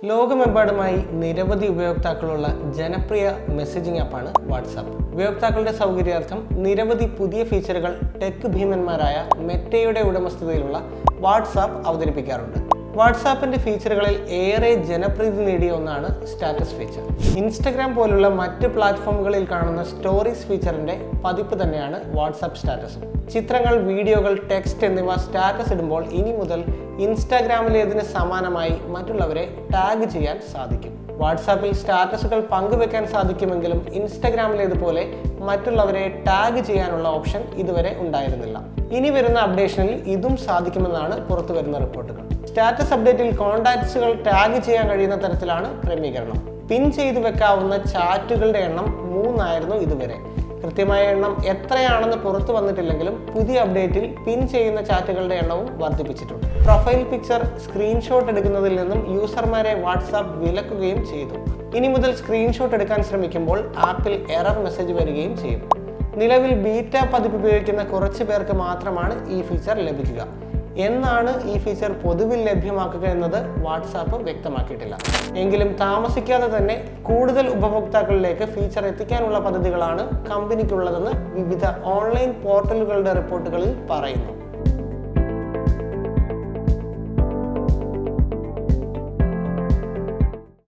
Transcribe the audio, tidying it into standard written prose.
ലോകമെമ്പാടുമായി നിരവധി ഉപയോക്താക്കളുള്ള ജനപ്രിയ മെസ്സേജിംഗ് ആപ്പാണ് വാട്സാപ്പ്. ഉപയോക്താക്കളുടെ സൗകര്യാർത്ഥം നിരവധി പുതിയ ഫീച്ചറുകൾ ടെക് ഭീമന്മാരായ മെറ്റയുടെ ഉടമസ്ഥതയിലുള്ള വാട്സാപ്പ് അവതരിപ്പിക്കാറുണ്ട്. വാട്സാപ്പിന്റെ ഫീച്ചറുകളിൽ ഏറെ ജനപ്രീതി നേടിയ ഒന്നാണ് സ്റ്റാറ്റസ് ഫീച്ചർ. ഇൻസ്റ്റഗ്രാം പോലുള്ള മറ്റ് പ്ലാറ്റ്ഫോമുകളിൽ കാണുന്ന സ്റ്റോറീസ് ഫീച്ചറിന്റെ പതിപ്പ് തന്നെയാണ് വാട്സാപ്പ് സ്റ്റാറ്റസും. ചിത്രങ്ങൾ, വീഡിയോകൾ, ടെക്സ്റ്റ് എന്നിവ സ്റ്റാറ്റസ് ഇടുമ്പോൾ ഇനി മുതൽ ഇൻസ്റ്റാഗ്രാമിലേതിന് സമാനമായി മറ്റുള്ളവരെ ടാഗ് ചെയ്യാൻ സാധിക്കും. വാട്സാപ്പിൽ സ്റ്റാറ്റസുകൾ പങ്കുവെക്കാൻ സാധിക്കുമെങ്കിലും ഇൻസ്റ്റഗ്രാമിലേതുപോലെ മറ്റുള്ളവരെ ടാഗ് ചെയ്യാനുള്ള ഓപ്ഷൻ ഇതുവരെ ഉണ്ടായിരുന്നില്ല. ഇനി വരുന്ന അപ്ഡേഷനിൽ ഇതും സാധിക്കുമെന്നാണ് പുറത്തു വരുന്ന റിപ്പോർട്ടുകൾ. സ്റ്റാറ്റസ് അപ്ഡേറ്റിൽ കോൺടാക്ട്സുകൾ ടാഗ് ചെയ്യാൻ കഴിയുന്ന തരത്തിലാണ് ക്രമീകരണം. പിൻ ചെയ്തു വെക്കാവുന്ന ചാറ്റുകളുടെ എണ്ണം 3 ആയിരുന്നു ഇതുവരെ. കൃത്യമായ എണ്ണം എത്രയാണെന്ന് പുറത്തു വന്നിട്ടില്ലെങ്കിലും പുതിയ അപ്ഡേറ്റിൽ പിൻ ചെയ്യുന്ന ചാറ്റുകളുടെ എണ്ണവും വർദ്ധിപ്പിച്ചിട്ടുണ്ട്. പ്രൊഫൈൽ പിക്ചർ സ്ക്രീൻഷോട്ട് എടുക്കുന്നതിൽ നിന്നും യൂസർമാരെ വാട്സാപ്പ് വിലക്കുകയും ചെയ്തു. ഇനി മുതൽ സ്ക്രീൻഷോട്ട് എടുക്കാൻ ശ്രമിക്കുമ്പോൾ ആപ്പിൽ എറർ മെസ്സേജ് വരികയും ചെയ്യും. നിലവിൽ ബീറ്റ പതിപ്പ് ഉപയോഗിക്കുന്ന കുറച്ച് പേർക്ക് മാത്രമാണ് ഈ ഫീച്ചർ ലഭിക്കുക. എന്നാണ് ഈ ഫീച്ചർ പൊതുവിൽ ലഭ്യമാക്കുക എന്നത് വാട്സാപ്പ് വ്യക്തമാക്കിയിട്ടില്ല. എങ്കിലും താമസിക്കാതെ തന്നെ കൂടുതൽ ഉപഭോക്താക്കളിലേക്ക് ഫീച്ചർ എത്തിക്കാനുള്ള പദ്ധതികളാണ് കമ്പനിക്കുള്ളതെന്ന് വിവിധ ഓൺലൈൻ പോർട്ടലുകളുടെ റിപ്പോർട്ടുകളിൽ പറയുന്നു.